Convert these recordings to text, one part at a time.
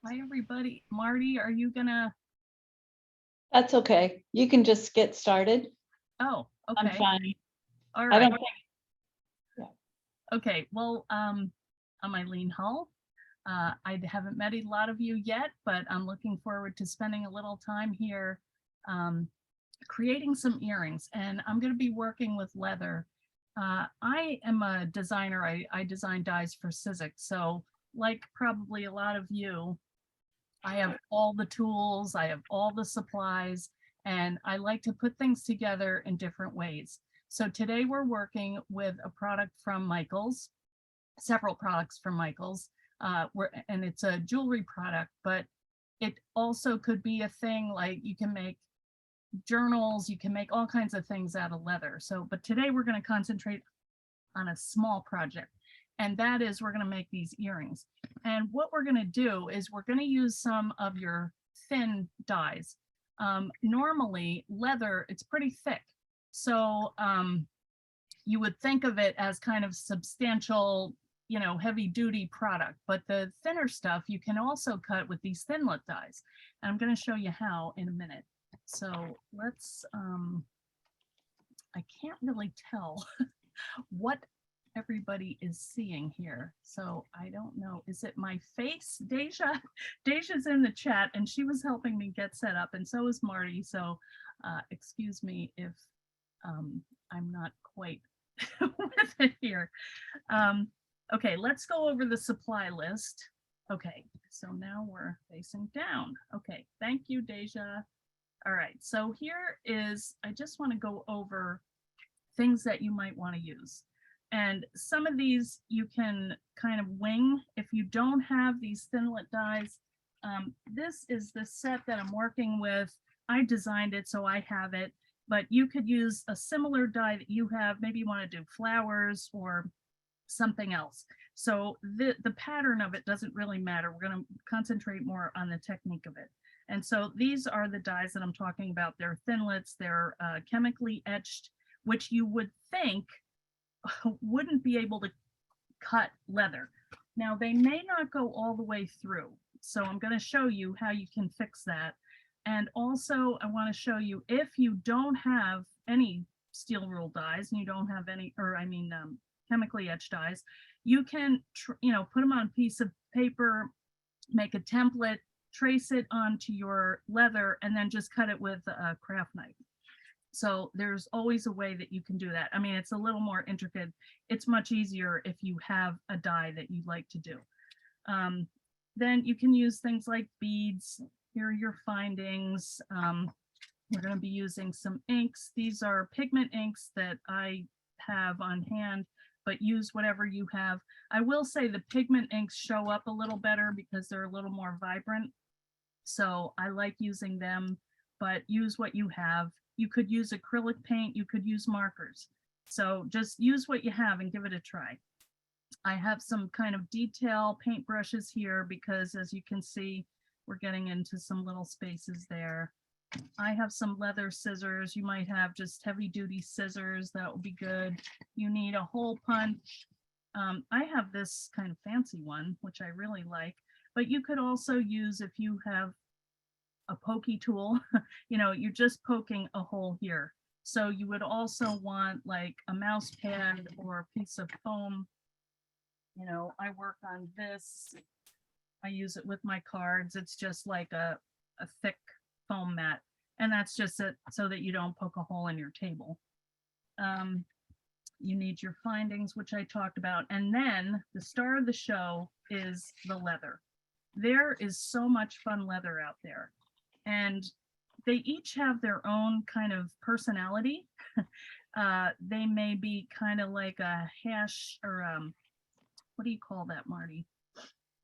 Hi, everybody. Marty, are you gonna? That's okay. You can just get started. Oh, I'm okay. fine. All I don't right. think, yeah. Okay. Well, I'm Eileen Hull. I haven't met a lot of you yet, but I'm looking forward to spending a little time here um, creating some earrings. And I'm going to be working with leather. I am a designer. I design dies for Sizzix. So, like probably a lot of you, I have all the tools, I have all the supplies, and I like to put things together in different ways. So today we're working with a product from Michaels, several products from Michaels, and it's a jewelry product, but it also could be a thing like you can make journals, you can make all kinds of things out of leather. So, but today we're going to concentrate on a small project. And that is we're going to make these earrings. And what we're going to do is we're going to use some of your thin dies. Normally, leather, it's pretty thick. So you would think of it as kind of substantial, heavy duty product. But the thinner stuff you can also cut with these thinlet dies. And I'm going to show you how in a minute. So let's, I can't really tell what everybody is seeing here. So I don't know. Is it my face? Deja? Deja's in the chat and she was helping me get set up, and so is Marty. So excuse me if I'm not quite with it here. Um, okay, let's go over the supply list. Okay, so now we're facing down. Okay, thank you, Deja. All right, so here is, I just want to go over things that you might want to use. And some of these you can kind of wing if you don't have these thinlet dies. This is the set that I'm working with. I designed it, so I have it, but you could use a similar die that you have. Maybe you want to do flowers or something else. So the pattern of it doesn't really matter. We're going to concentrate more on the technique of it. And so these are the dies that I'm talking about. They're thinlets, they're chemically etched, which you would think wouldn't be able to cut leather. Now, they may not go all the way through. So I'm going to show you how you can fix that. And also, I want to show you if you don't have any steel rule dies and you don't have any, or I mean, chemically etched dies, you can, put them on a piece of paper, make a template, trace it onto your leather, and then just cut it with a craft knife. So there's always a way that you can do that. I mean, it's a little more intricate. It's much easier if you have a die that you like to do. Then you can use things like beads. Here are your findings. We're going to be using some inks. These are pigment inks that I have on hand, but use whatever you have. I will say the pigment inks show up a little better because they're a little more vibrant. So I like using them, but use what you have. You could use acrylic paint, you could use markers. So just use what you have and give it a try. I have some kind of detail paintbrushes here because, as you can see, we're getting into some little spaces there. I have some leather scissors. You might have just heavy duty scissors. That would be good. You need a hole punch. I have this kind of fancy one, which I really like, but you could also use, if you have a pokey tool, you're just poking a hole here. So you would also want like a mouse pad or a piece of foam. I work on this. I use it with my cards. It's just like a thick foam mat. And that's just it so that you don't poke a hole in your table. You need your findings, which I talked about. And then the star of the show is the leather. There is so much fun leather out there. And they each have their own kind of personality. They may be kind of like a hash or what do you call that, Marty?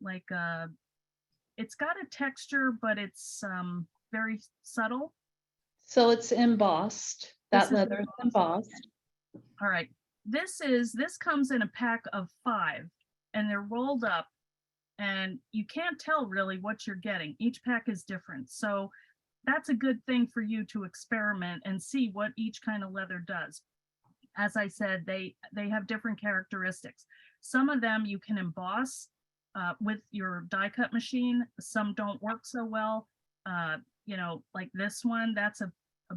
Like it's got a texture, but it's very subtle. So it's embossed. This That is leather is embossed. all right. This comes in a pack of 5 and they're rolled up and you can't tell really what you're getting. Each pack is different. So that's a good thing for you to experiment and see what each kind of leather does. As I said, they have different characteristics. Some of them you can emboss. with your die cut machine. Some don't work so well. Like this one, that's a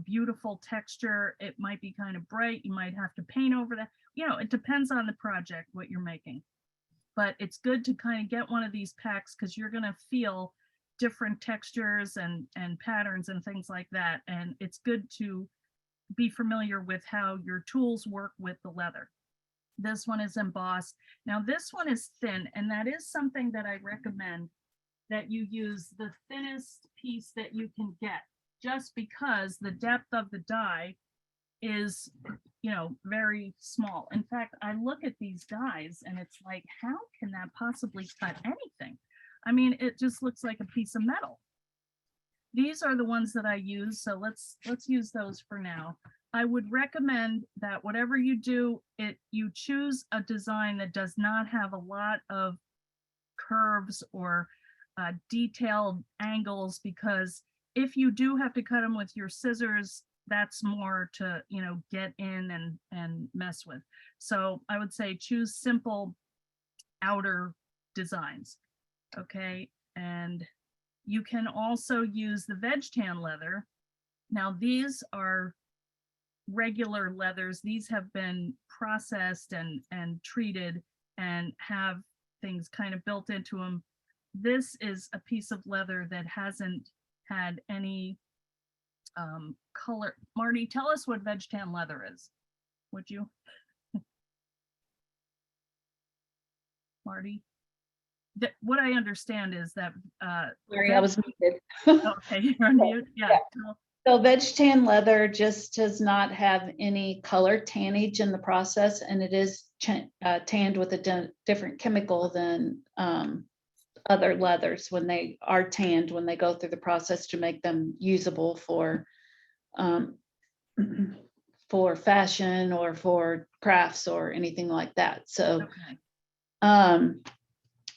beautiful texture. It might be kind of bright. You might have to paint over that. It depends on the project, what you're making. But it's good to kind of get one of these packs because you're going to feel different textures and patterns and things like that. And it's good to be familiar with how your tools work with the leather. This one is embossed. Now this one is thin, and that is something that I recommend, that you use the thinnest piece that you can get, just because the depth of the die is, very small. In fact, I look at these dies and it's like, how can that possibly cut anything? I mean, it just looks like a piece of metal. These are the ones that I use, so let's use those for now. I would recommend that whatever you do, you choose a design that does not have a lot of curves or detailed angles, because if you do have to cut them with your scissors, that's more to, get in and mess with. So I would say choose simple outer designs. Okay. And you can also use the veg tan leather. Now these are regular leathers. These have been processed and treated and have things kind of built into them. This is a piece of leather that hasn't had any color. Marty, tell us what veg tan leather is, would you? Marty? What I understand is that Sorry, I was muted. okay, you're on mute. Yeah. So veg tan leather just does not have any color tannage in the process, and it is tanned with a different chemical than other leathers when they are tanned, when they go through the process to make them usable for fashion or for crafts or anything like that. So, Okay.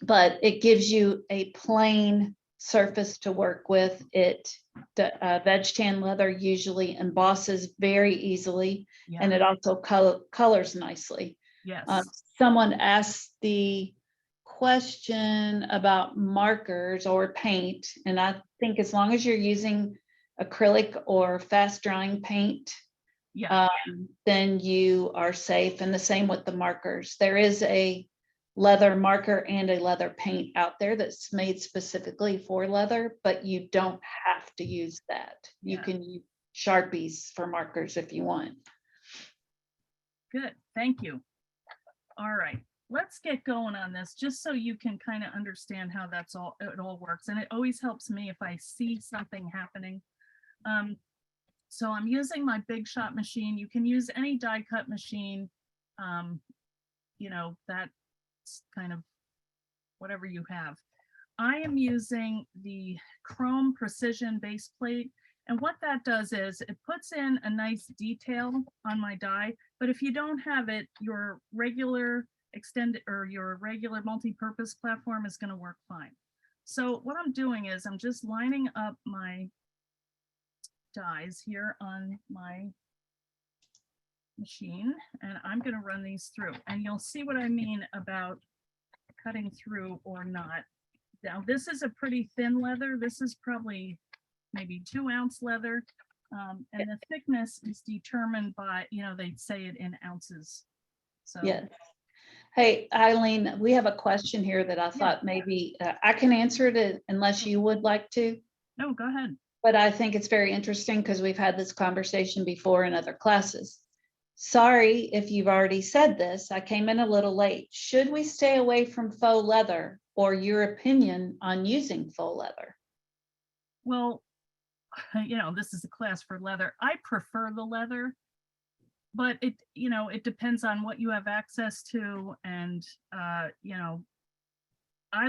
but it gives you a plain surface to work with. Veg tan leather usually embosses very easily, Yeah. and it also colors nicely. Yes. Someone asked the question about markers or paint, and I think as long as you're using acrylic or fast drying paint, yeah. Then you are safe. And the same with the markers. There is a leather marker and a leather paint out there that's made specifically for leather, but you don't have to use that. You can use Sharpies for markers if you want. Good, thank you. All right, let's get going on this, just so you can kind of understand how it all works. And it always helps me if I see something happening. So I'm using my Big Shot machine. You can use any die cut machine. That's kind of whatever you have. I am using the chrome precision base plate. And what that does is it puts in a nice detail on my die. But if you don't have it, your regular extended or your regular multi-purpose platform is going to work fine. So what I'm doing is I'm just lining up my dies here on my machine, and I'm going to run these through, and you'll see what I mean about cutting through or not. Now this is a pretty thin leather. This is probably maybe 2-ounce leather, and the thickness is determined by, they say it in ounces. So yes. Hey, Eileen, we have a question here that I thought maybe I can answer it unless you would like to. No, go ahead. But I think it's very interesting because we've had this conversation before in other classes. Sorry if you've already said this, I came in a little late. Should we stay away from faux leather, or your opinion on using faux leather? Well, this is a class for leather. I prefer the leather, but it depends on what you have access to. And, I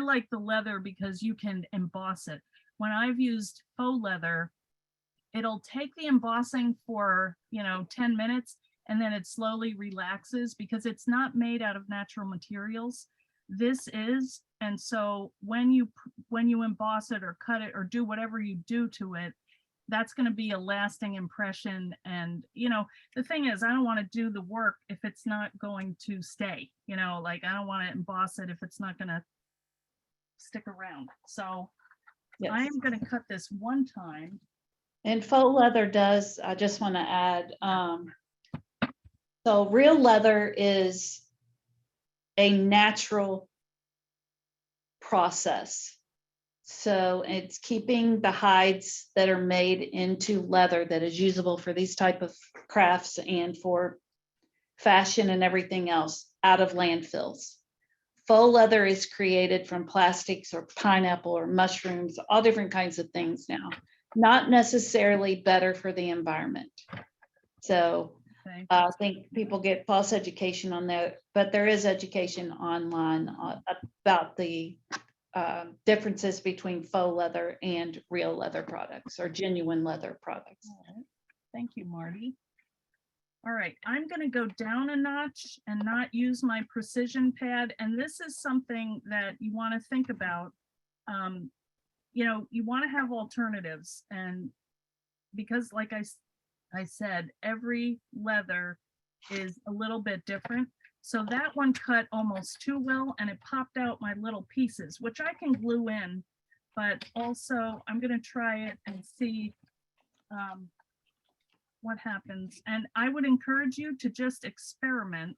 like the leather because you can emboss it. When I've used faux leather, it'll take the embossing for, 10 minutes, and then it slowly relaxes because it's not made out of natural materials. This is, and so when you emboss it or cut it or do whatever you do to it, that's going to be a lasting impression. And, the thing is, I don't want to do the work if it's not going to stay, like I don't want to emboss it if it's not going to stick around. So Yes. I am going to cut this one time. And faux leather does, I just want to add, so real leather is a natural process. So it's keeping the hides that are made into leather that is usable for these type of crafts and for fashion and everything else out of landfills. Faux leather is created from plastics or pineapple or mushrooms, all different kinds of things now, not necessarily better for the environment. So Okay. I think people get false education on that, but there is education online about the differences between faux leather and real leather products or genuine leather products. All right. Thank you, Marty. All right, I'm going to go down a notch and not use my precision pad. And this is something that you want to think about. You know, you want to have alternatives, and because like I said, every leather is a little bit different. So that one cut almost too well and it popped out my little pieces, which I can glue in, but also I'm going to try it and see what happens. And I would encourage you to just experiment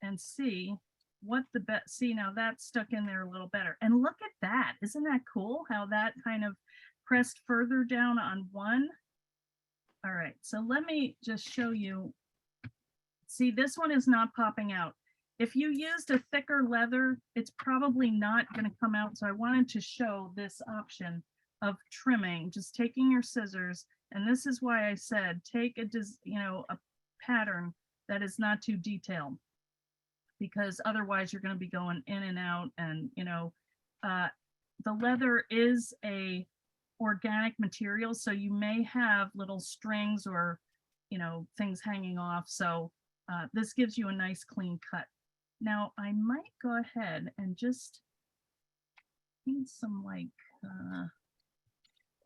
and see what the best. See, now that's stuck in there a little better. And look at that. Isn't that cool how that kind of pressed further down on one? All right, so let me just show you. See, this one is not popping out. If you used a thicker leather, it's probably not going to come out. So I wanted to show this option of trimming, just taking your scissors. And this is why I said, take a pattern that is not too detailed, because otherwise you're going to be going in and out. And, the leather is a organic material, so you may have little strings or, things hanging off. So this gives you a nice clean cut. Now I might go ahead and just need some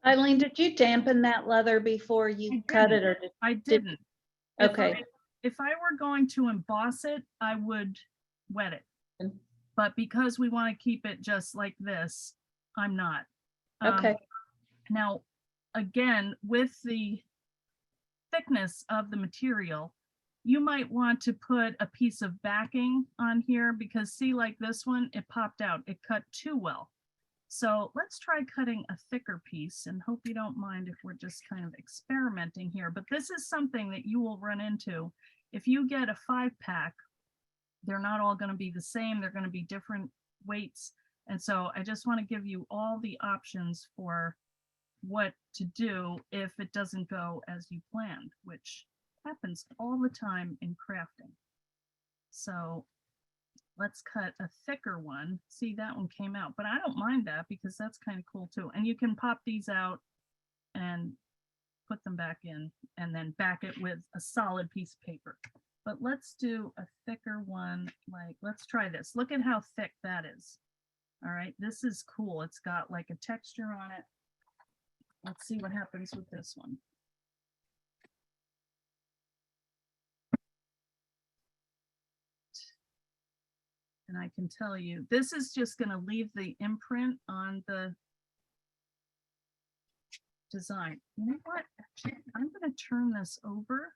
Eileen, did you dampen that leather before you cut it, or I didn't. Okay. If I were going to emboss it, I would wet it. But because we want to keep it just like this, I'm not. Okay. Now, again, with the thickness of the material, you might want to put a piece of backing on here, because see, like this one, it popped out, it cut too well. So let's try cutting a thicker piece, and hope you don't mind if we're just kind of experimenting here. But this is something that you will run into. If you get a 5-pack, they're not all going to be the same. They're going to be different weights. And so I just want to give you all the options for what to do if it doesn't go as you planned, which happens all the time in crafting. So let's cut a thicker one. See, that one came out, but I don't mind that because that's kind of cool too. And you can pop these out and put them back in and then back it with a solid piece of paper. But let's do a thicker one. Like, let's try this. Look at how thick that is. All right, this is cool. It's got like a texture on it. Let's see what happens with this one. And I can tell you, this is just going to leave the imprint on the design. You know what? Actually, I'm going to turn this over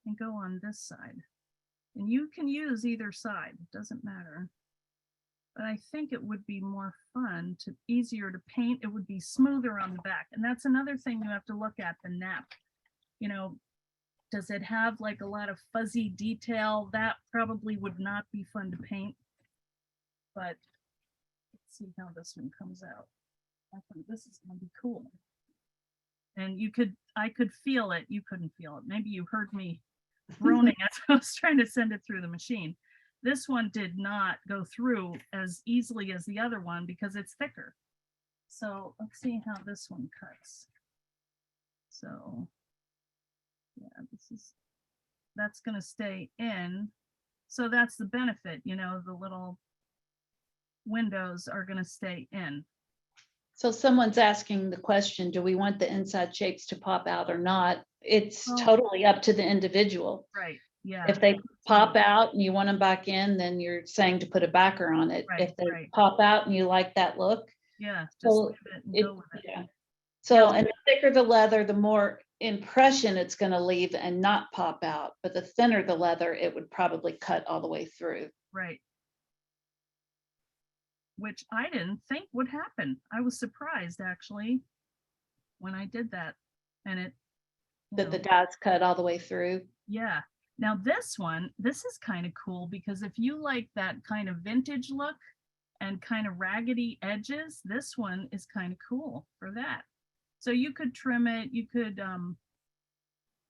and go on this side. And you can use either side. It doesn't matter. But I think it would be more fun, easier to paint. It would be smoother on the back. And that's another thing you have to look at, the nap. Does it have like a lot of fuzzy detail? That probably would not be fun to paint. But let's see how this one comes out. I think this is going to be cool. And I could feel it. You couldn't feel it. Maybe you heard me groaning as I was trying to send it through the machine. This one did not go through as easily as the other one because it's thicker. So let's see how this one cuts. So yeah, that's going to stay in. So that's the benefit, the little windows are going to stay in. So someone's asking the question, do we want the inside shapes to pop out or not? It's totally up to the individual. Right. Yeah. If they pop out and you want them back in, then you're saying to put a backer on it. Right, If they right. pop out and you like that look, Yeah, just so leave it and it, go with it. yeah. So, and the thicker the leather, the more impression it's gonna leave and not pop out. But the thinner the leather, it would probably cut all the way through. Right. Which I didn't think would happen. I was surprised actually when I did that. And it, you That the know, dots cut all the way through. yeah. Now this one, this is kind of cool because if you like that kind of vintage look and kind of raggedy edges, this one is kind of cool for that. So you could trim it, you could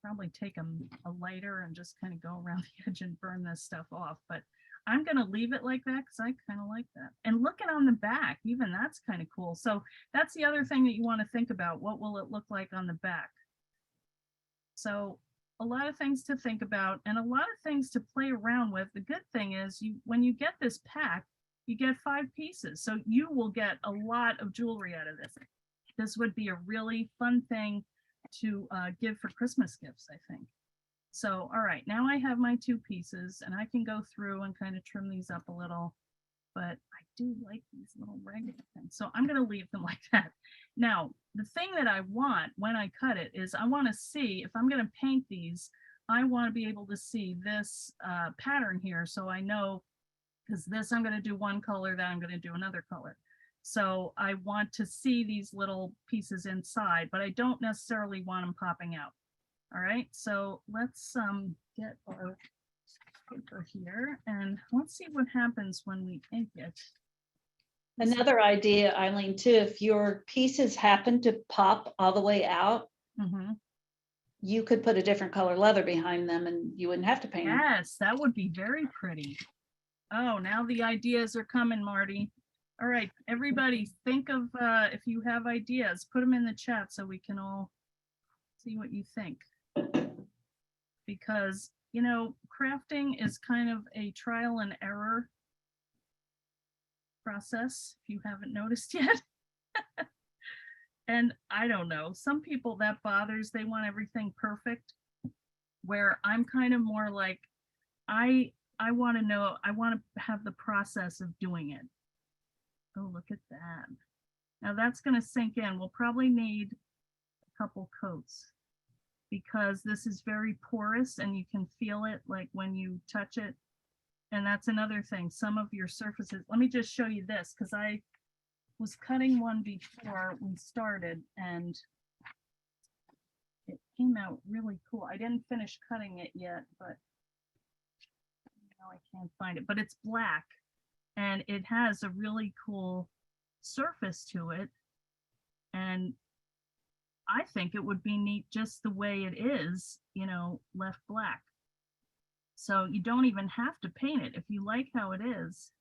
probably take a lighter and just kind of go around the edge and burn this stuff off. But I'm going to leave it like that because I kind of like that. And looking on the back, even that's kind of cool. So that's the other thing that you want to think about. What will it look like on the back? So a lot of things to think about and a lot of things to play around with. The good thing is when you get this pack, you get 5 pieces. So you will get a lot of jewelry out of this. This would be a really fun thing to give for Christmas gifts, I think. So, all right, now I have my 2 pieces and I can go through and kind of trim these up a little, but I do like these little regular things. So I'm going to leave them like that. Now, the thing that I want when I cut it is I want to see if I'm going to paint these, I want to be able to see this pattern here. So I know, because this I'm going to do one color, then I'm going to do another color. So I want to see these little pieces inside, but I don't necessarily want them popping out. All right, so let's get our paper here and let's see what happens when we ink it. Another idea, Eileen, too, if your pieces happen to pop all the way out, you could put a different color leather behind them and you wouldn't have to paint them. Yes, that would be very pretty. Oh, now the ideas are coming, Marty. All right, everybody, think of if you have ideas, put them in the chat so we can all see what you think. Because, you know, crafting is kind of a trial and error process, if you haven't noticed yet. And I don't know, some people that bothers, they want everything perfect, where I'm kind of more like, I want to know, I want to have the process of doing it. Oh, look at that. Now that's going to sink in. We'll probably need a couple coats because this is very porous and you can feel it like when you touch it. And that's another thing. Some of your surfaces, let me just show you this because I was cutting one before we started and it came out really cool. I didn't finish cutting it yet, but now I can't find it. But it's black and it has a really cool surface to it. And I think it would be neat just the way it is, you know, left black. So you don't even have to paint it. If you like how it is,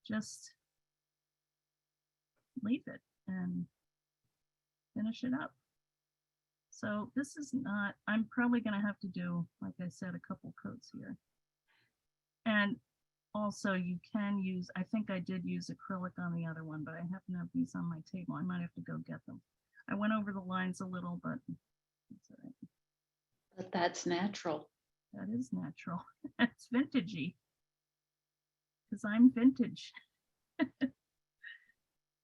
just leave it and finish it up. So this is not, I'm probably going to have to do, like I said, a couple coats here. And also you can use, I think I did use acrylic on the other one, but I happen to have these on my table. I might have to go get them. I went over the lines a little, but that's all right. But that's natural. That is natural. It's vintagey. Because I'm vintage.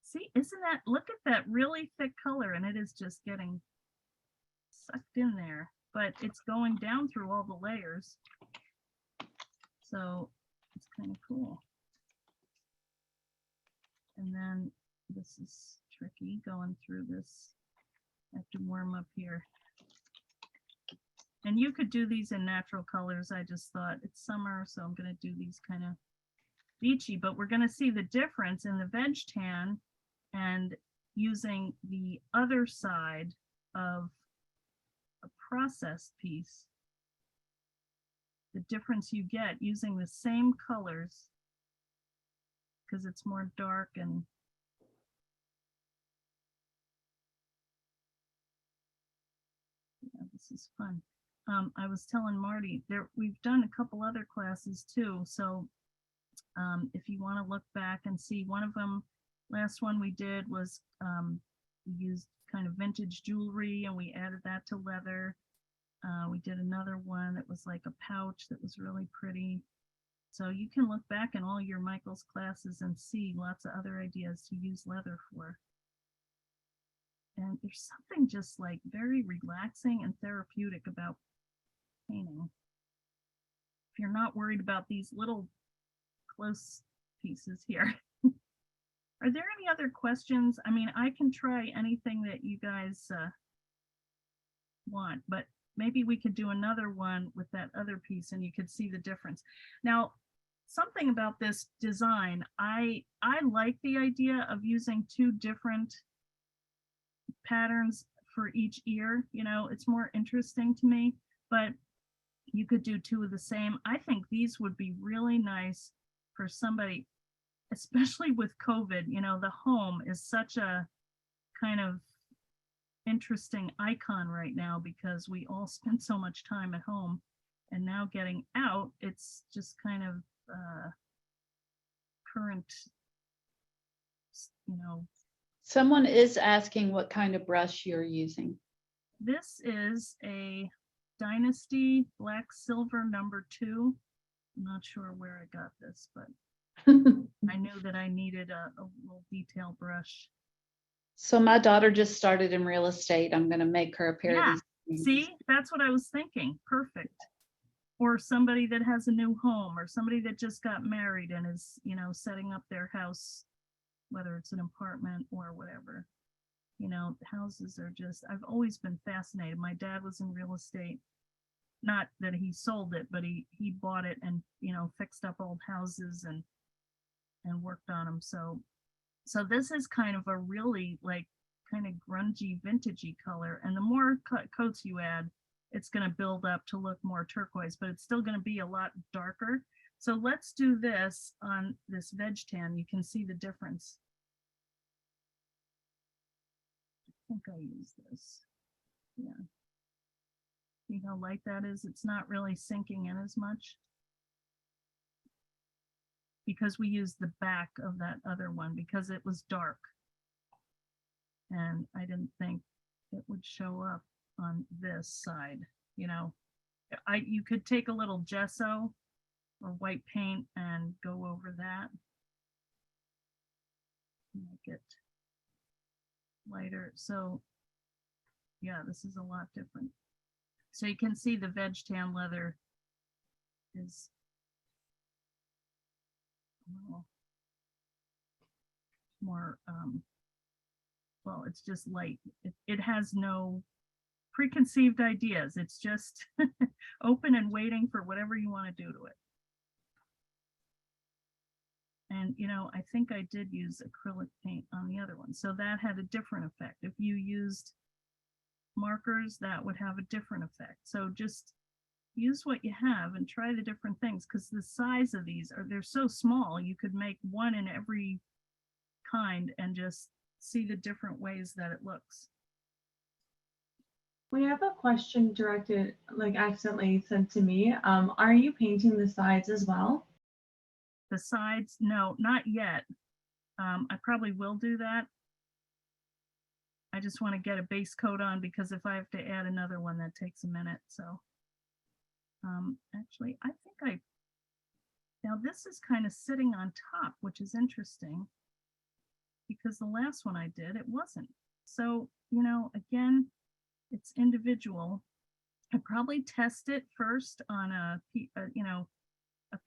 See, isn't that, look at that really thick color and it is just getting sucked in there, but it's going down through all the layers. So it's kind of cool. And then this is tricky going through this. I have to warm up here. And you could do these in natural colors. I just thought it's summer, so I'm going to do these kind of beachy, but we're going to see the difference in the veg tan and using the other side of a processed piece. The difference you get using the same colors because it's more dark and yeah, this is fun. I was telling Marty there we've done a couple other classes too, so if you want to look back and see, one of them, last one we did was we used kind of vintage jewelry and we added that to leather. We did another one that was like a pouch that was really pretty. So you can look back in all your Michael's classes and see lots of other ideas to use leather for. And there's something just like very relaxing and therapeutic about painting. If you're not worried about these little close pieces here. Are there any other questions? I mean, I can try anything that you guys want, but maybe we could do another one with that other piece and you could see the difference. Now, something about this design, I like the idea of using two different patterns for each ear. You know, it's more interesting to me, but you could do two of the same. I think these would be really nice for somebody, especially with COVID. You know, the home is such a kind of interesting icon right now because we all spend so much time at home, and now getting out, it's just kind of current, you know. Someone is asking what kind of brush you're using. This is a Dynasty Black Silver #2. I'm not sure where I got this, but I knew that I needed a little detail brush. So my daughter just started in real estate. I'm going to make her a pair Yeah. of these. See, that's what I was thinking. Perfect. Or somebody that has a new home, or somebody that just got married and is, you know, setting up their house, whether it's an apartment or whatever. You know, houses are just, I've always been fascinated. My dad was in real estate. Not that he sold it, but he bought it and, you know, fixed up old houses and worked on them. So this is kind of a really like kind of grungy, vintagey color. And the more coats you add, it's going to build up to look more turquoise, but it's still going to be a lot darker. So let's do this on this veg tan. You can see the difference. I think I use this. Yeah. See how light that is? It's not really sinking in as much because we used the back of that other one because it was dark. And I didn't think it would show up on this side. You know, you could take a little gesso or white paint and go over that. Make it lighter. So yeah, this is a lot different. So you can see the veg tan leather is a little more, well, it's just light. It has no preconceived ideas. It's just open and waiting for whatever you want to do to it. And, you know, I think I did use acrylic paint on the other one. So that had a different effect. If you used markers, that would have a different effect. So just use what you have and try the different things, because the size of these they're so small. You could make one in every kind and just see the different ways that it looks. We have a question directed, like accidentally sent to me. Are you painting the sides as well? The sides, no, not yet. I probably will do that. I just want to get a base coat on because if I have to add another one, that takes a minute. So actually, I think now this is kind of sitting on top, which is interesting because the last one I did, it wasn't. So, you know, again, it's individual. I probably test it first on a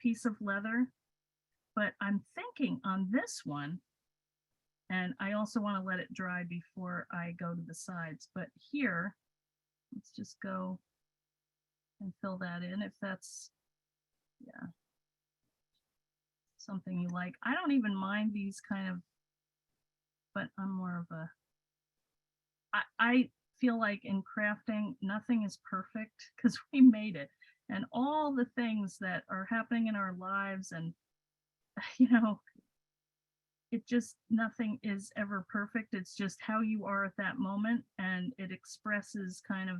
piece of leather, but I'm thinking on this one, and I also want to let it dry before I go to the sides. But here, let's just go and fill that in if that's, yeah, something you like. I don't even mind these kind of, but I'm more of a, I feel like in crafting, nothing is perfect because we made it. And all the things that are happening in our lives and, you know, it just, nothing is ever perfect. It's just how you are at that moment, and it expresses kind of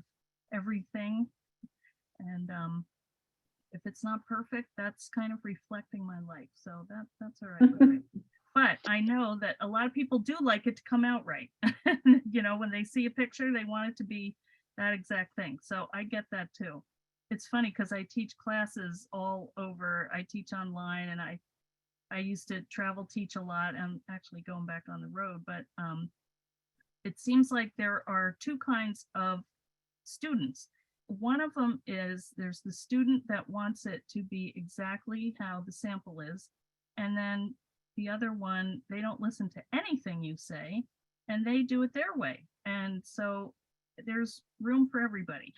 everything. And if it's not perfect, that's kind of reflecting my life. So that's all right with me. But I know that a lot of people do like it to come out right. You know, when they see a picture, they want it to be that exact thing. So I get that too. It's funny because I teach classes all over. I teach online, and I used to travel teach a lot. I'm actually going back on the road, but it seems like there are two kinds of students. One of them is there's the student that wants it to be exactly how the sample is. And then the other one, they don't listen to anything you say and they do it their way. And so there's room for everybody.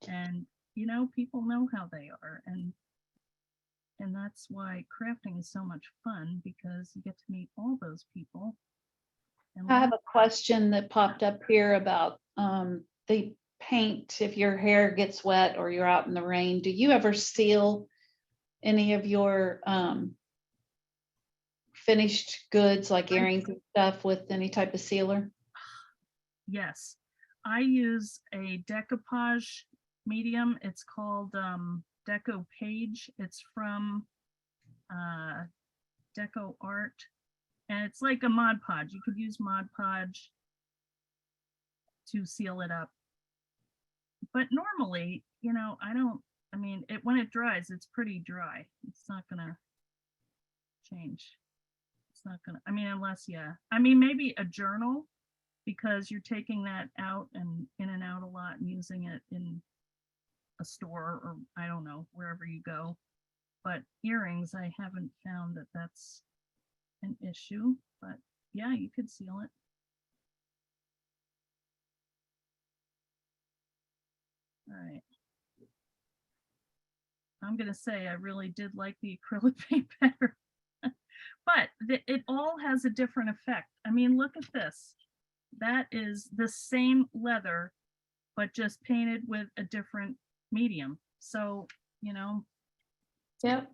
And, you know, people know how they are. And that's why crafting is so much fun, because you get to meet all those people. And I have a question that popped up here about the paint. If your hair gets wet or you're out in the rain, do you ever seal any of your finished goods like earrings and stuff with any type of sealer? yes, I use a decoupage medium. It's called Deco Page. It's from Deco Art. And it's like a Mod Podge. You could use Mod Podge to seal it up. But normally, you know, I mean, when it dries, it's pretty dry. It's not gonna change. It's not gonna, I mean, unless, yeah. I mean, maybe a journal, because you're taking that out and in and out a lot and using it in a store, or I don't know, wherever you go. But earrings, I haven't found that that's an issue, but yeah, you could seal it. All right. I'm gonna say I really did like the acrylic paint better, but it all has a different effect. I mean, look at this. That is the same leather, but just painted with a different medium. So, you know, Yep.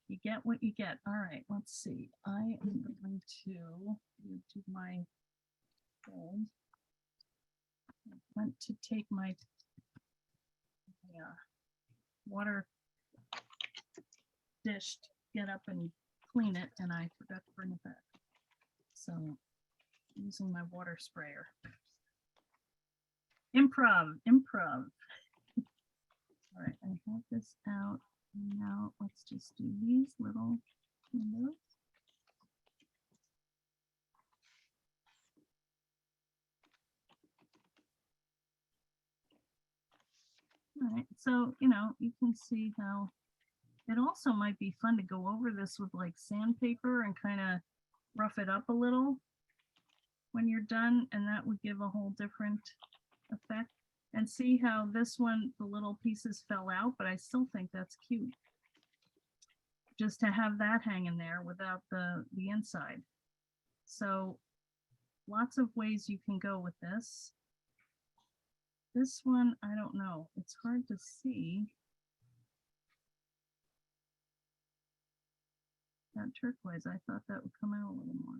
you get what you get. All right, let's see. I am going to do my fold. I went to take my water dish to get up and clean it, and I forgot to bring it back. So using my water sprayer. Improv. All right, I have this out. Now let's just do these little windows. All right, so, you know, you can see how it also might be fun to go over this with like sandpaper and kind of rough it up a little when you're done, and that would give a whole different effect. And see how this one, the little pieces fell out, but I still think that's cute. Just to have that hanging there without the inside. So lots of ways you can go with this. This one, I don't know. It's hard to see. That turquoise, I thought that would come out a little more.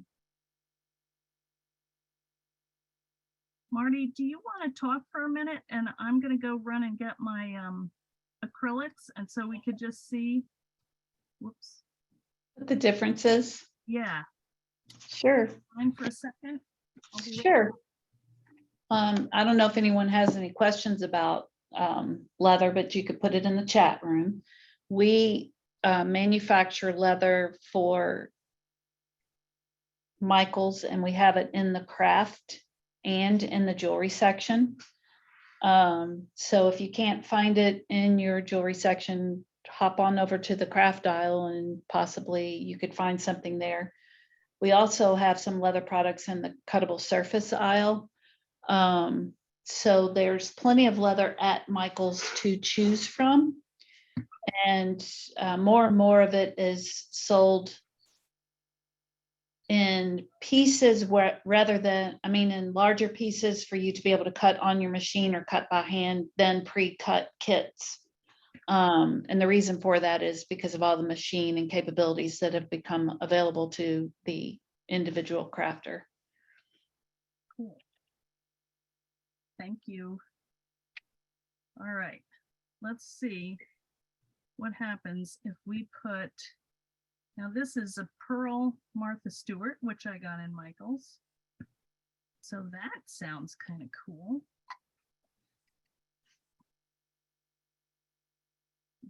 Marty, do you want to talk for a minute? And I'm going to go run and get my acrylics. And so we could just see, whoops. What the difference is? Yeah. Sure. Fine for a second. I'll be right Sure. I don't know if anyone has any questions about leather, but you could put it in the chat room. We manufacture leather for Michaels, and we have it in the craft and in the jewelry section. So if you can't find it in your jewelry section, hop on over to the craft aisle and possibly you could find something there. We also have some leather products in the cuttable surface aisle. So there's plenty of leather at Michael's to choose from. And more of it is sold in pieces rather than, in larger pieces for you to be able to cut on your machine or cut by hand than pre-cut kits. And the reason for that is because of all the machine and capabilities that have become available to the individual crafter. Cool. Thank you. All right, let's see what happens if we put, now this is a Pearl Martha Stewart, which I got in Michael's. So that sounds kind of cool.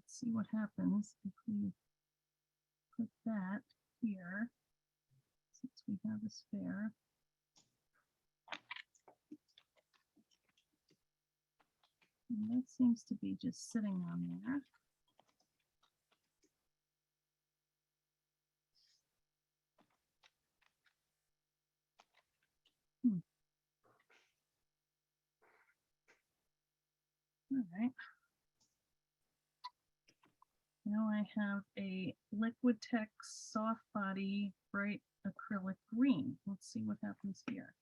see what happens if we put that here, since we have a spare. And that seems to be just sitting on there. All right. Now I have a Liquitex soft body bright acrylic green. Let's see what happens here.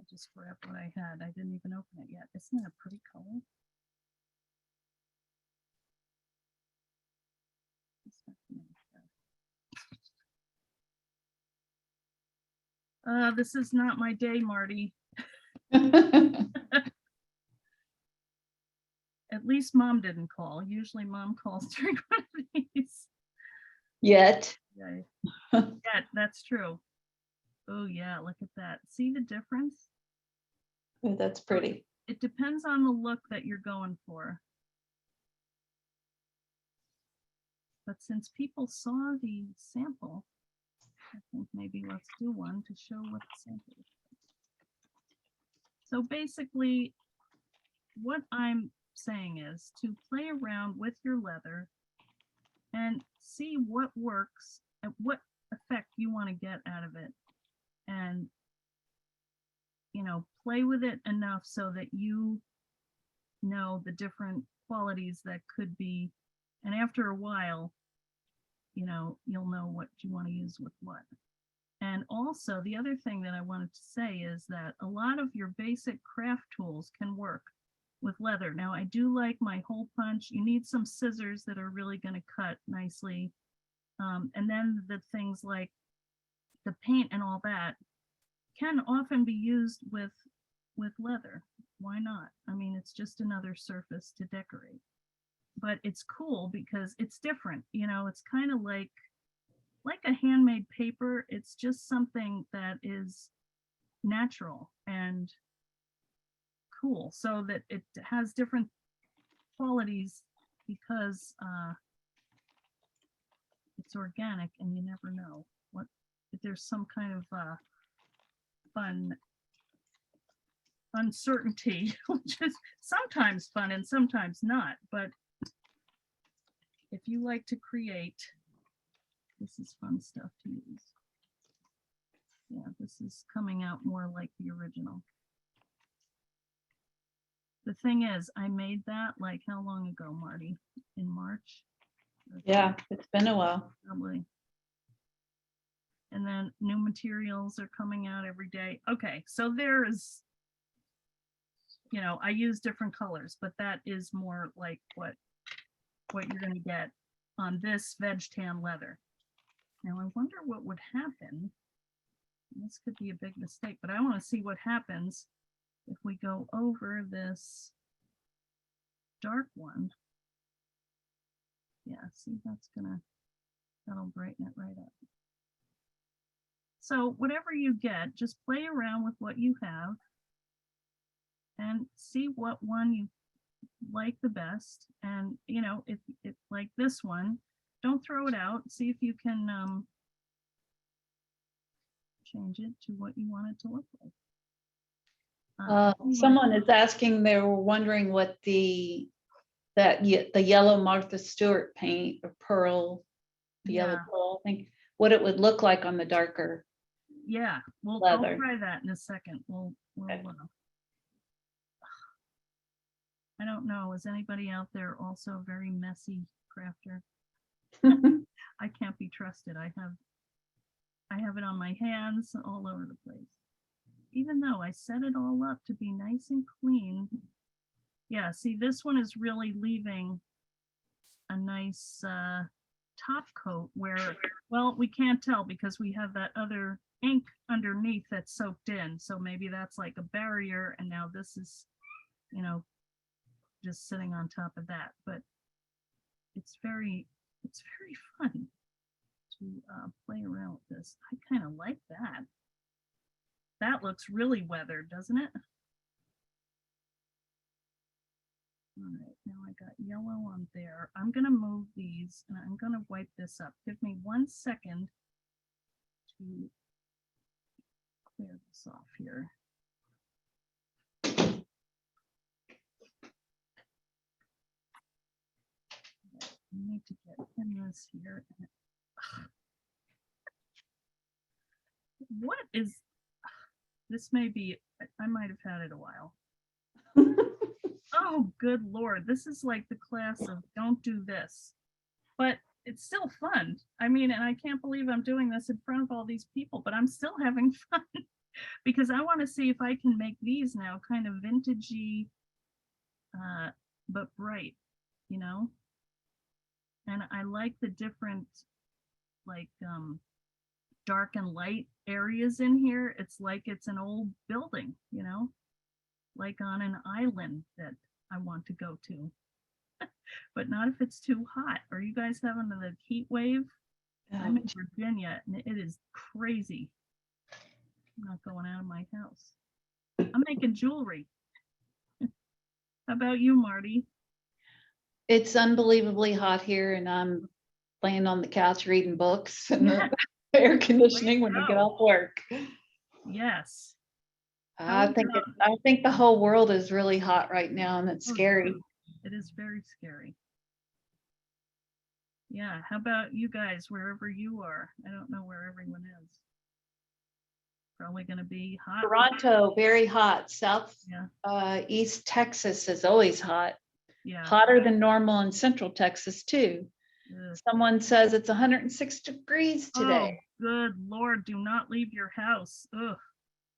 I just grabbed what I had. I didn't even open it yet. Isn't that a pretty color? This is not my day, Marty. At least mom didn't call. Usually mom calls during one of these. Yet. Yeah, that's true. Oh yeah, look at that. See the difference? Oh, that's pretty. It depends on the look that you're going for. But since people saw the sample, I think maybe let's do one to show what the sample is. So basically, what I'm saying is to play around with your leather and see what works and what effect you want to get out of it. And, you know, play with it enough so that you know the different qualities that could be, and after a while, you know, you'll know what you want to use with what. And also the other thing that I wanted to say is that a lot of your basic craft tools can work with leather. Now I do like my hole punch. You need some scissors that are really going to cut nicely. And then the things like the paint and all that can often be used with leather. Why not? I mean, it's just another surface to decorate. But it's cool because it's different. You know, it's kind of like a handmade paper. It's just something that is natural and cool, so that it has different qualities because it's organic, and you never know what if there's some kind of fun uncertainty, which is sometimes fun and sometimes not. But if you like to create, this is fun stuff to use. Yeah, this is coming out more like the original. The thing is, I made that like how long ago, Marty? In March? Yeah, it's been a while. Probably. And then new materials are coming out every day. Okay, so there's, you know, I use different colors, but that is more like what you're going to get on this veg tan leather. Now I wonder what would happen. This could be a big mistake, but I want to see what happens if we go over this dark one. Yeah, see, that'll brighten it right up. So whatever you get, just play around with what you have and see what one you like the best. And, you know, if like this one, don't throw it out. See if you can change it to what you want it to look like. Someone is asking, they were wondering what the yellow Martha Stewart paint or pearl, the yellow pearl, I think, what it would look like on the darker. Yeah, I'll leather. try that in a second. We'll Okay. I don't know, is anybody out there also a very messy crafter? I can't be trusted. I have it on my hands all over the place. Even though I set it all up to be nice and clean. Yeah, see, this one is really leaving a nice top coat where, well, we can't tell because we have that other ink underneath that's soaked in. So maybe that's like a barrier, and now this is, you know, just sitting on top of that. But it's very fun to play around with this. I kind of like that. That looks really weathered, doesn't it? All right, now I got yellow on there. I'm gonna move these and I'm gonna wipe this up. Give me 1 second to clear this off here. I need to get in this here. What is this? May be, I might have had it a while. Oh, good Lord. This is like the class of don't do this. But it's still fun. I mean, and I can't believe I'm doing this in front of all these people, but I'm still having fun because I want to see if I can make these now kind of vintagey, but bright, you know? And I like the different, like, dark and light areas in here. It's like it's an old building, you know, like on an island that I want to go to, but not if it's too hot. Are you guys having the heat wave? I'm in Virginia and it is crazy. I'm not going out of my house. I'm making jewelry. How about you, Marty? It's unbelievably hot here and I'm laying on the couch reading books and Yeah. the air conditioning when I get off work. Yes. I think the whole world is really hot right now and it's Oh, scary. it is very scary. Yeah. How about you guys, wherever you are? I don't know where everyone is. Probably going to be hot. Toronto, very hot. Yeah. East Texas is always hot. Yeah. Hotter than normal in Central Texas too. Ugh. Someone says it's 106 degrees today. Oh, good Lord, do not leave your house. Ugh,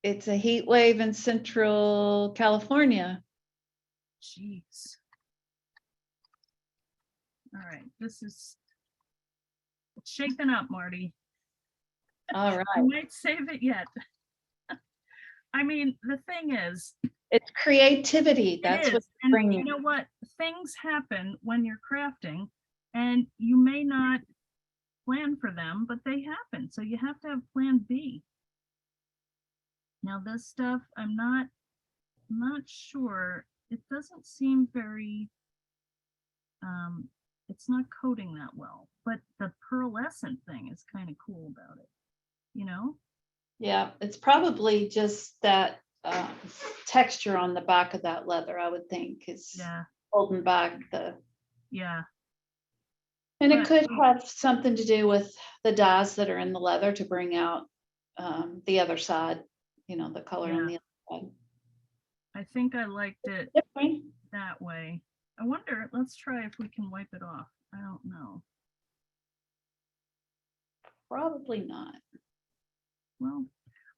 It's a heat wave in Central California. jeez. All right, this is it's shaken up, Marty. All I right. might save it yet. I mean, the thing is, It's creativity. it That's is, what's and bringing. you know what? Things happen when you're crafting, and you may not plan for them, but they happen. So you have to have plan B. Now this stuff, I'm not sure. It doesn't seem very, it's not coating that well, but the pearlescent thing is kind of cool about it, you know? Yeah, it's probably just that texture on the back of that leather, I would think, is Yeah, holding back the. yeah, And it But- could have something to do with the dyes that are in the leather to bring out the other side, you know, the color on the other side. I think I liked it Different. that way. I wonder, let's try if we can wipe it off. I don't know. Probably not. Well,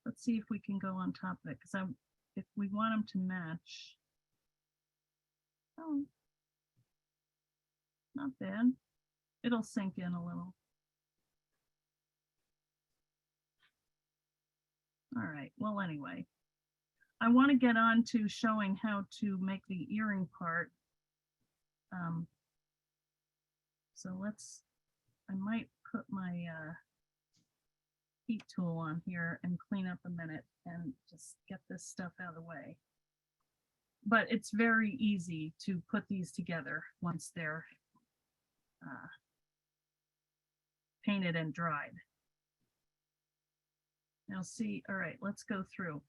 let's see if we can go on top of it, because if we want them to match. Oh, not bad. It'll sink in a little. All right, well, anyway, I want to get on to showing how to make the earring part. So I might put my heat tool on here and clean up a minute and just get this stuff out of the way. But it's very easy to put these together once they're painted and dried. Now see, all right, let's go through.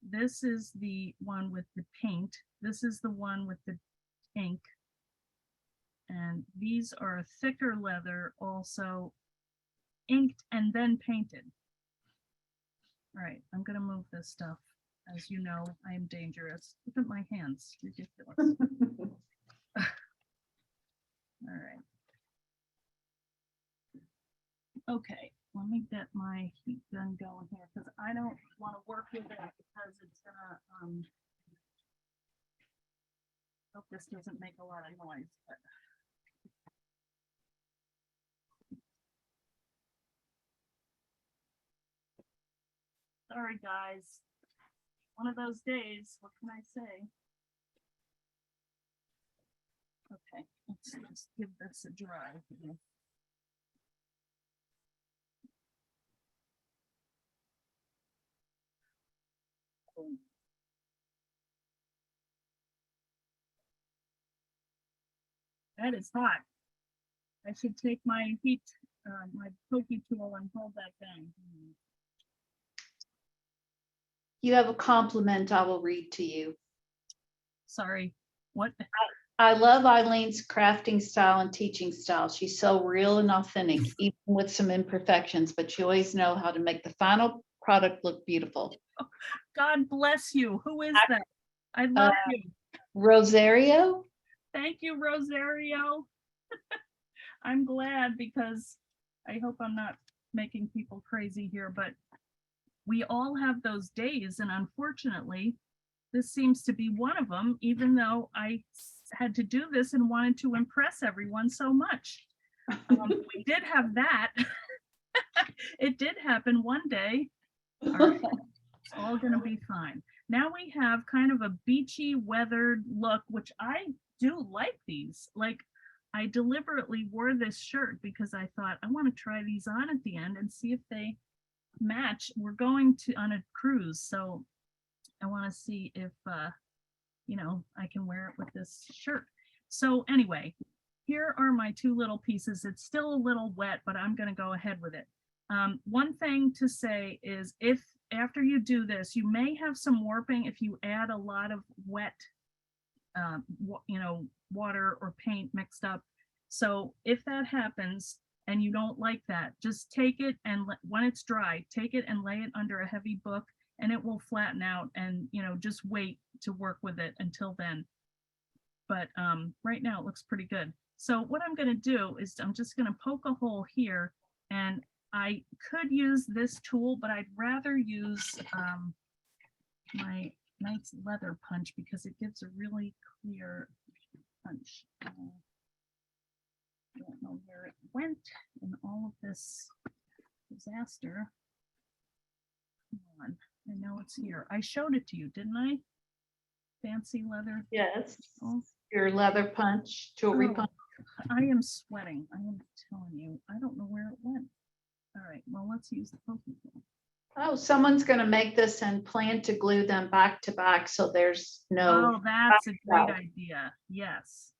This is the one with the paint. This is the one with the ink. And these are thicker leather, also inked and then painted. All right, I'm gonna move this stuff. As you know, I am dangerous. Look at my hands, ridiculous. All right. Okay, let me get my heat gun going here because I don't want to work with it because it's gonna hope this doesn't make a lot of noise. But... Sorry guys. One of those days, what can I say? Okay, let's just give this a dry. That is hot. I should take my heat, my pokey tool and hold that down. You have a compliment I will read to you. Sorry, what? I love Eileen's crafting style and teaching style. She's so real and authentic, even with some imperfections, but you always know how to make the final product look beautiful. God bless you. Who is that? I love you. Rosario? Thank you, Rosario. I'm glad because I hope I'm not making people crazy here, but we all have those days. And unfortunately, this seems to be one of them, even though I had to do this and wanted to impress everyone so much. We did have that. It did happen one day. All right, it's all going to be fine. Now we have kind of a beachy weathered look, which I do like these. Like, I deliberately wore this shirt because I thought I want to try these on at the end and see if they match. We're going to on a cruise, so I want to see if you know, I can wear it with this shirt. So anyway, here are my two little pieces. It's still a little wet, but I'm going to go ahead with it. One thing to say is if after you do this, you may have some warping if you add a lot of wet, you know, water or paint mixed up. So if that happens and you don't like that, just take it and when it's dry, take it and lay it under a heavy book and it will flatten out, and, you know, just wait to work with it until then. But right now it looks pretty good. So what I'm going to do is I'm just going to poke a hole here, and I could use this tool, but I'd rather use my nice leather punch because it gives a really clear punch. I don't know where it went in all of this disaster. Come on, I know it's here. I showed it to you, didn't I? Fancy leather. Yes. Oh. Your leather punch, jewelry Oh, punch. I am sweating. I am telling you. I don't know where it went. All right, well, let's use the pokey tool. Oh, someone's going to make this and plan to glue them back to back so there's no. Oh, that's a great out. idea. Yes.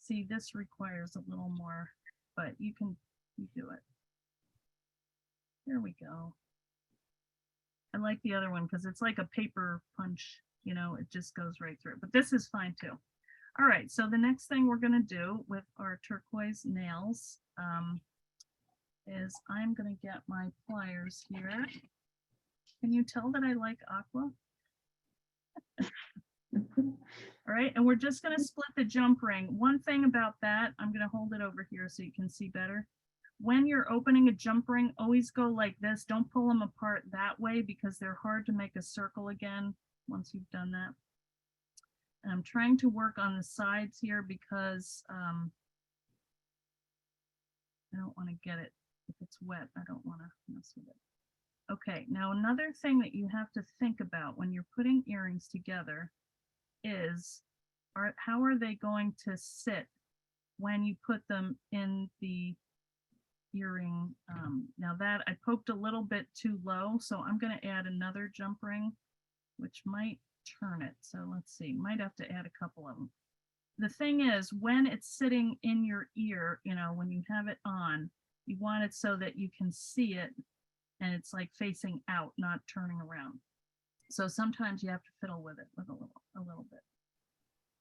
See, this requires a little more, but you do it. There we go. I like the other one because it's like a paper punch, you know, it just goes right through. But this is fine too. All right, so the next thing we're going to do with our turquoise nails is I'm going to get my pliers here. Can you tell that I like aqua? All right, and we're just going to split the jump ring. One thing about that, I'm going to hold it over here so you can see better. When you're opening a jump ring, always go like this. Don't pull them apart that way because they're hard to make a circle again once you've done that. And I'm trying to work on the sides here because I don't want to get it. If it's wet, I don't want to mess with it. Okay, now another thing that you have to think about when you're putting earrings together is how are they going to sit when you put them in the earring. Now that I poked a little bit too low, so I'm going to add another jump ring, which might turn it. So let's see, might have to add a couple of them. The thing is, when it's sitting in your ear, you know, when you have it on, you want it so that you can see it and it's like facing out, not turning around. So sometimes you have to fiddle with it with a little bit.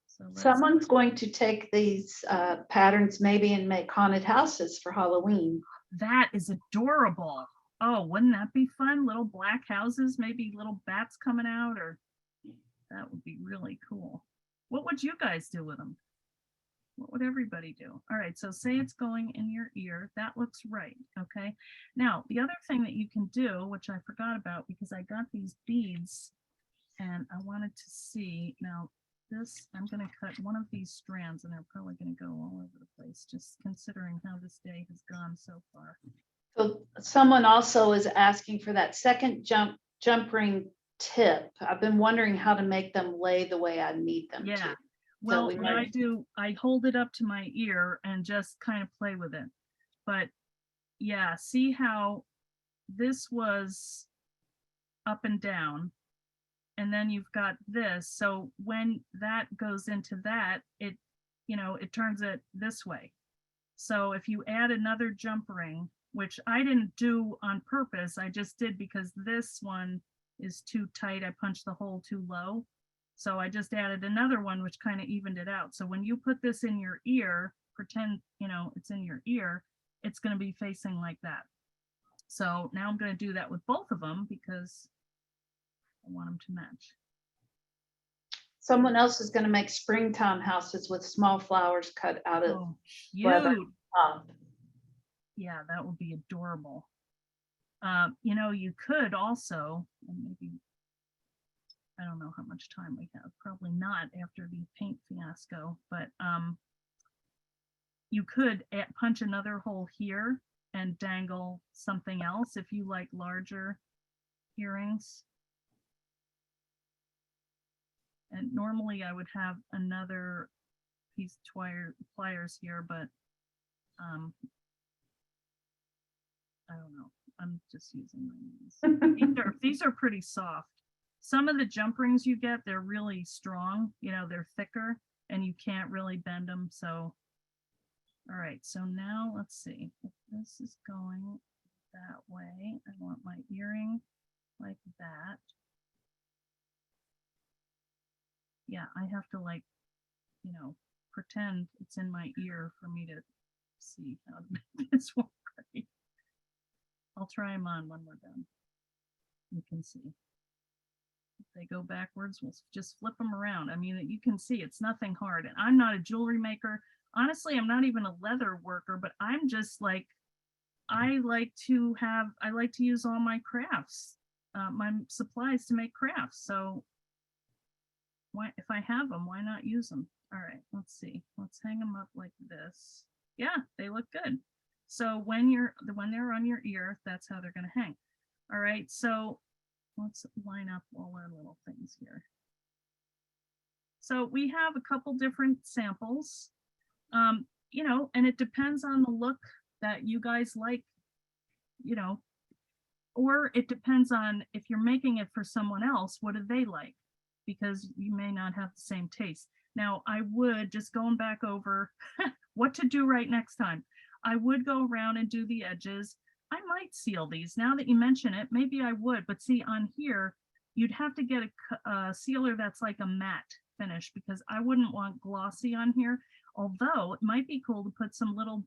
So Someone's going to take these patterns maybe and make haunted houses for Halloween. That is adorable. Oh, wouldn't that be fun? Little black houses, maybe little bats coming out, or that would be really cool. What would you guys do with them? What would everybody do? All right, so say it's going in your ear. That looks right, okay? Now, the other thing that you can do, which I forgot about because I got these beads and I wanted to see, now this, I'm gonna cut one of these strands and they're probably gonna go all over the place, just considering how this day has gone so far. So someone also is asking for that second jump ring tip. I've been wondering how to make them lay the way I need them Yeah. to. Well, we what I might- do, I hold it up to my ear and just kind of play with it. But yeah, see how this was up and down, and then you've got this. So when that goes into that, it you know, it turns it this way. So if you add another jump ring, which I didn't do on purpose, I just did because this one is too tight. I punched the hole too low. So I just added another one, which kind of evened it out. So when you put this in your ear, pretend, you know, it's in your ear, it's going to be facing like that. So now I'm going to do that with both of them because I want them to match. Someone else is gonna make springtime houses with small flowers cut out of Oh, leather. cute. Yeah, that would be adorable. You know, you could also, and maybe, I don't know how much time we have, probably not after the paint fiasco, but you could punch another hole here and dangle something else if you like larger earrings. And normally I would have another piece pliers here, but I don't know. I'm just using my knees. These are pretty soft. Some of the jump rings you get, they're really strong, you know, they're thicker and you can't really bend them. So, all right, so now let's see if this is going that way. I want my earring like that. Yeah, I have to, like, you know, pretend it's in my ear for me to see how to make this work right. I'll try them on when we're done. You can see. If they go backwards, we'll just flip them around. I mean, you can see it's nothing hard. And I'm not a jewelry maker. Honestly, I'm not even a leather worker, but I'm just like, I like to use all my crafts, my supplies to make crafts. So why, if I have them, why not use them? All right, let's see. Let's hang them up like this. Yeah, they look good. So when they're on your ear, that's how they're going to hang. All right, so let's line up all our little things here. So we have a couple different samples, you know, and it depends on the look that you guys like, you know, or it depends on if you're making it for someone else, what do they like? Because you may not have the same taste. Now, I would, just going back over what to do right next time, I would go around and do the edges. I might seal these. Now that you mention it, maybe I would, but see on here, you'd have to get a sealer that's like a matte finish because I wouldn't want glossy on here. Although it might be cool to put some little,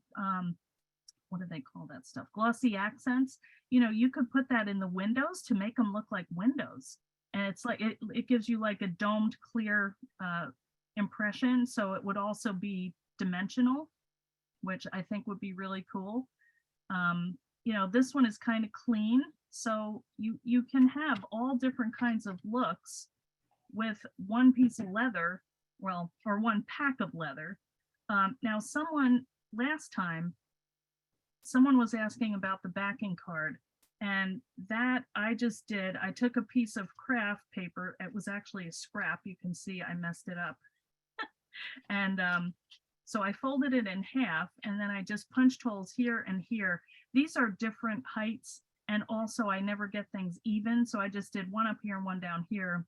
what do they call that stuff? Glossy accents. You know, you could put that in the windows to make them look like windows. And it's like, it gives you like a domed clear impression. So it would also be dimensional, which I think would be really cool. You know, this one is kind of clean. So you can have all different kinds of looks with one piece of leather, well, or one pack of leather. Now last time, someone was asking about the backing card. And that I just did, I took a piece of craft paper. It was actually a scrap. You can see I messed it up. And so I folded it in half and then I just punched holes here and here. These are different heights. And also I never get things even. So I just did one up here and one down here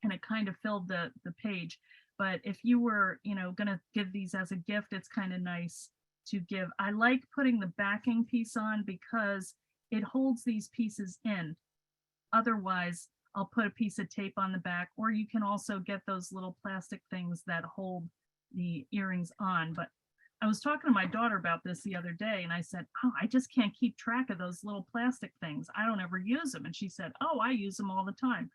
and it kind of filled the page. But if you were, you know, gonna give these as a gift, it's kind of nice to give. I like putting the backing piece on because it holds these pieces in. Otherwise, I'll put a piece of tape on the back, or you can also get those little plastic things that hold the earrings on. But I was talking to my daughter about this the other day and I said, oh, I just can't keep track of those little plastic things. I don't ever use them. And she said, oh, I use them all the time.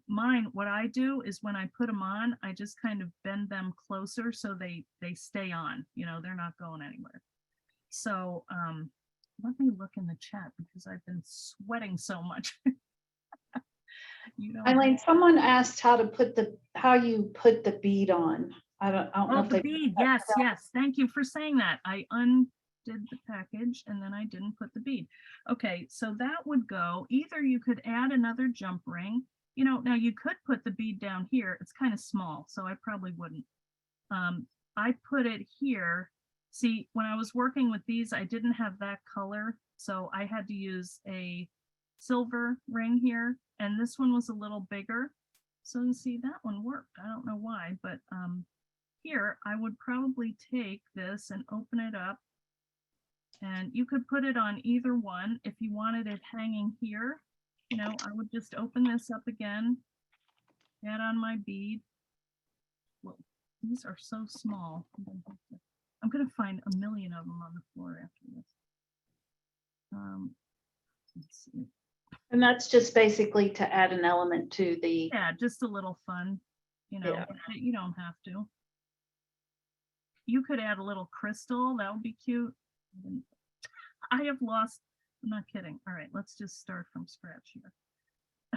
Mine, what I do is when I put them on, I just kind of bend them closer so they stay on, you know, they're not going anywhere. So, let me look in the chat because I've been sweating so much. You know, Eileen, someone asked how you put the bead on. I don't know oh, if the they. bead. Yes, yes. Thank you for saying that. I undid the package and then I didn't put the bead. Okay, so that would go, either you could add another jump ring, you know, now you could put the bead down here. It's kind of small, so I probably wouldn't. I put it here. See, when I was working with these, I didn't have that color, so I had to use a silver ring here, and this one was a little bigger. So you see, that one worked. I don't know why, but here, I would probably take this and open it up. And you could put it on either one. If you wanted it hanging here, you know, I would just open this up again, add on my bead. Well, these are so small. I'm gonna find a million of them on the floor after this. Let's see. And that's just basically to add an element to the, Yeah, just a little fun, you know, Yeah. but you don't have to. You could add a little crystal, that would be cute. I have lost, I'm not kidding. All right, let's just start from scratch here.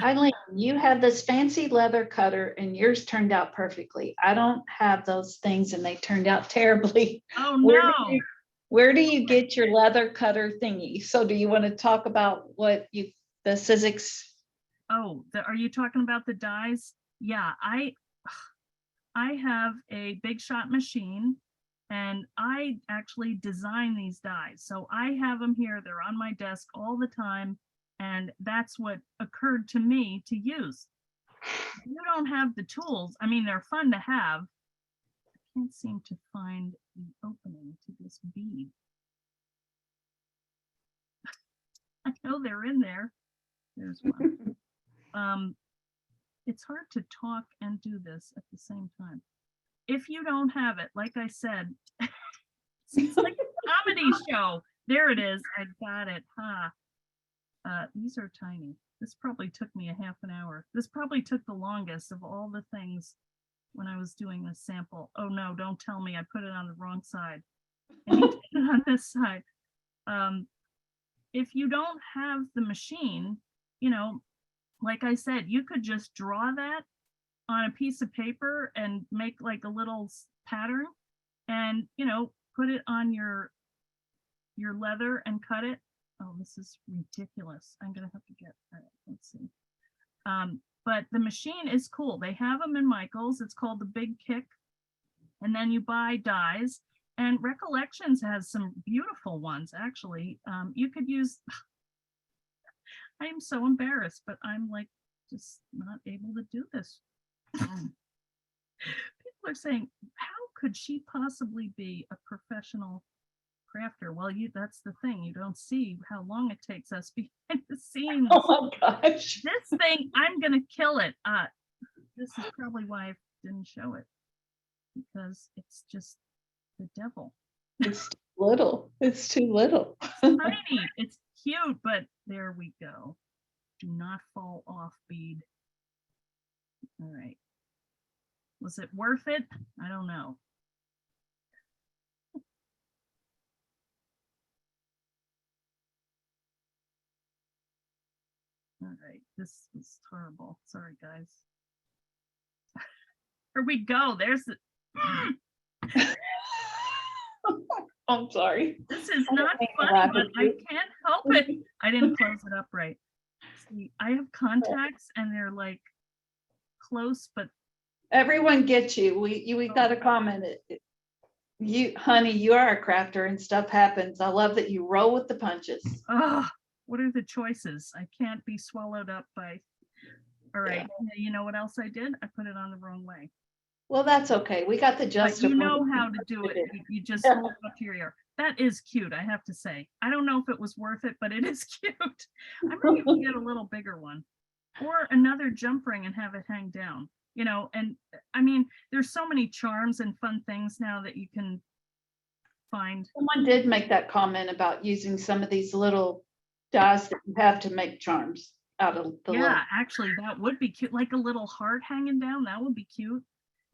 Eileen, you have this fancy leather cutter and yours turned out perfectly. I don't have those things and they turned out terribly. Oh, Where no. do you- Where do you get your leather cutter thingy? So do you want to talk about what you, the Sizzix? Oh, are you talking about the dies? Yeah, I have a big shot machine and I actually design these dies. So I have them here, they're on my desk all the time. And that's what occurred to me to use. If you don't have the tools, I mean, they're fun to have. I can't seem to find the opening to this bead. I know they're in there. There's one. It's hard to talk and do this at the same time. If you don't have it, like I said, it's like a comedy show. There it is. I got it. These are tiny. This probably took me a half an hour. This probably took the longest of all the things when I was doing this sample. Oh no, don't tell me I put it on the wrong side. I need to put it on this side. If you don't have the machine, you know, like I said, you could just draw that on a piece of paper and make like a little pattern and, you know, put it on your leather and cut it. Oh, this is ridiculous. I'm gonna have to get, all right, let's see. But the machine is cool. They have them in Michael's. It's called the Big Kick. And then you buy dies. And Recollections has some beautiful ones, actually. You could use, I am so embarrassed, but I'm like just not able to do this. People are saying, how could she possibly be a professional crafter? Well, that's the thing. You don't see how long it takes us behind the scenes. Oh my gosh. This thing, I'm gonna kill it. This is probably why I didn't show it, because it's just the devil. It's too little. It's too little. Tiny, it's cute, but there we go. Do not fall off, bead. All right. Was it worth it? I don't know. All right, this is horrible. Sorry, guys. Here we go. There's the. I'm sorry. This is I didn't not mean to funny, laugh but at I you. can't help it. I didn't close it up right. See, I have contacts and they're like close, but Everyone gets you. We got a comment. You, honey, you are a crafter and stuff happens. I love that you roll with the punches. oh, what are the choices? I can't be swallowed up by. All right, you know what else I did? I put it on the wrong way. Well, that's okay. We got the But just. you know how to do it. You just hold it up to your ear. That is cute, I have to say. I don't know if it was worth it, but it is cute. I might even get a little bigger one or another jump ring and have it hang down, you know. And I mean, there's so many charms and fun things now that you can find. Someone did make that comment about using some of these little dies that you have to make charms out of the Yeah, actually, that would be cute. Like a little heart hanging down, that would be cute.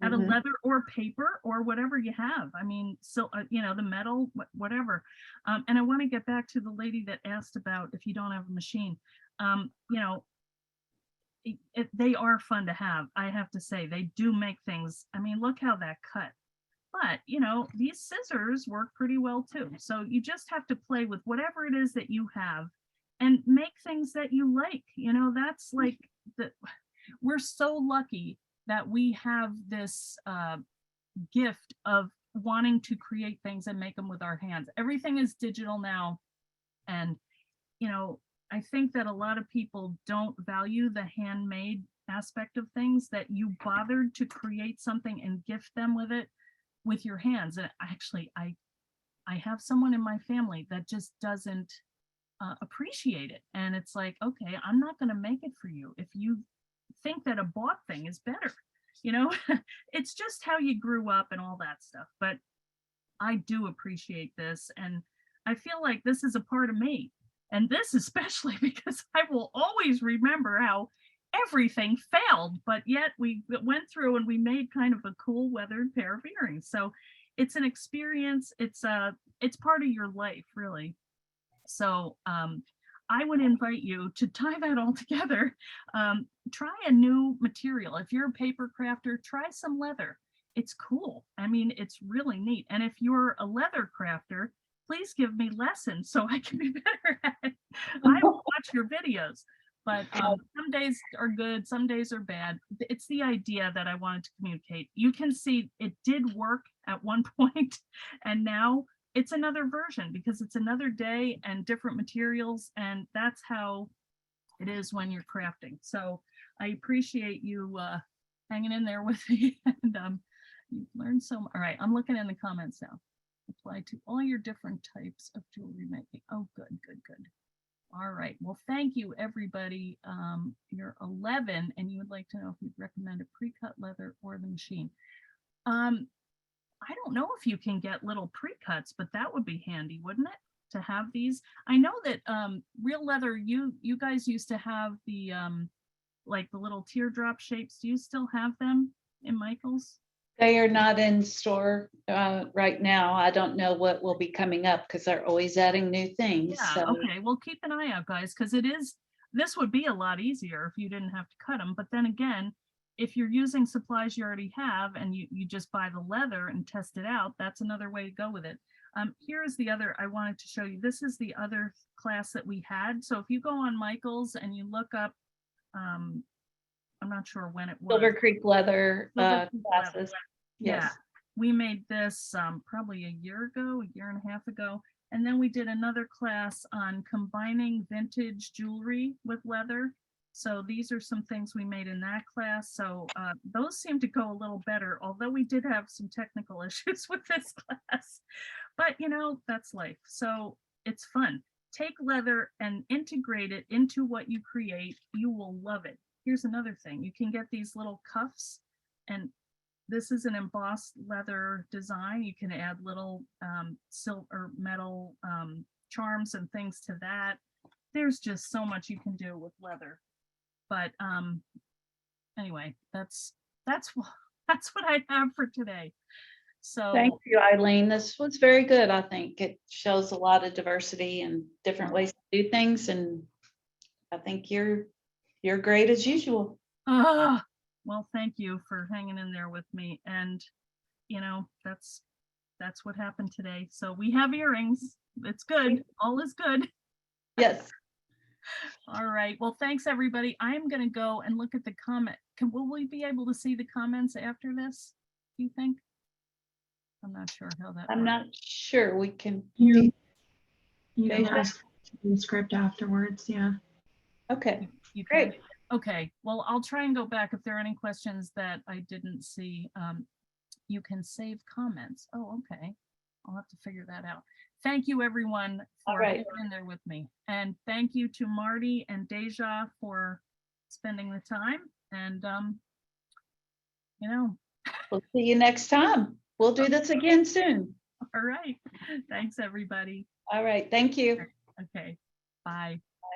Out of Mhm. leather or paper or whatever you have. I mean, so, you know, the metal, whatever. And I want to get back to the lady that asked about if you don't have a machine. You know, they are fun to have. I have to say, they do make things. I mean, look how that cut. But, you know, these scissors work pretty well too. So you just have to play with whatever it is that you have and make things that you like. You know, that's like we're so lucky that we have this gift of wanting to create things and make them with our hands. Everything is digital now. And, you know, I think that a lot of people don't value the handmade aspect of things, that you bothered to create something and gift them with it. with your hands. And actually, I have someone in my family that just doesn't appreciate it. And it's like, okay, I'm not going to make it for you if you think that a bought thing is better. You know, it's just how you grew up and all that stuff. But I do appreciate this. And I feel like this is a part of me. And this especially because I will always remember how everything failed, but yet we went through and we made kind of a cool weathered pair of earrings. So it's an experience. It's part of your life, really. So I would invite you to tie that all together. Try a new material. If you're a paper crafter, try some leather. It's cool. I mean, it's really neat. And if you're a leather crafter, please give me lessons so I can be better at it. I will watch your videos, but some days are good, some days are bad. It's the idea that I wanted to communicate. You can see it did work at one point, and now it's another version because it's another day and different materials, and that's how it is when you're crafting. So I appreciate you hanging in there with me, and you've learned so much. All right, I'm looking in the comments now. Apply to all your different types of jewelry making. Oh, good, good, good. All right. Well, thank you, everybody. You're 11, and you would like to know if you'd recommend a pre-cut leather or the machine. I don't know if you can get little pre-cuts, but that would be handy, wouldn't it? To have these. I know that Realeather, you guys used to have the like the little teardrop shapes. Do you still have them in Michael's? They are not in store right now. I don't know what will be coming up because they're always adding new things. Yeah, So okay. Well, keep an eye out, guys, because this would be a lot easier if you didn't have to cut them. But then again, if you're using supplies you already have and you just buy the leather and test it out, that's another way to go with it. Here's the other I wanted to show you. This is the other class that we had. So if you go on Michael's and you look up, I'm not sure when it was. Silver Creek leather Silver Creek leather. classes. Yeah, Yes. we made this probably a year and a half ago. And then we did another class on combining vintage jewelry with leather. So these are some things we made in that class. So those seem to go a little better, although we did have some technical issues with this class. But you know, that's life. So it's fun. Take leather and integrate it into what you create. You will love it. Here's another thing. You can get these little cuffs, and this is an embossed leather design. You can add little silver or metal charms and things to that. There's just so much you can do with leather. But anyway, that's what I have for today. So Thank you, Eileen. This was very good. I think it shows a lot of diversity and different ways to do things. And I think you're great as usual. well, thank you for hanging in there with me. And you know, that's what happened today. So we have earrings. It's good. All is good. Yes. All right. Well, thanks everybody. I'm going to go and look at the comment. Will we be able to see the comments after this? Do you think? I'm not sure how that I'm works. not sure we can. You can Deja? ask in script afterwards. Yeah. Okay. You can? Great. Okay. Well, I'll try and go back if there are any questions that I didn't see. You can save comments. Oh, okay. I'll have to figure that out. Thank you, everyone, for right. being in there with me. And thank you to Marty and Deja for spending the time. And, you know. We'll see you next time. We'll do this again soon. All right. Thanks, everybody. All right. Thank you. Okay. Bye.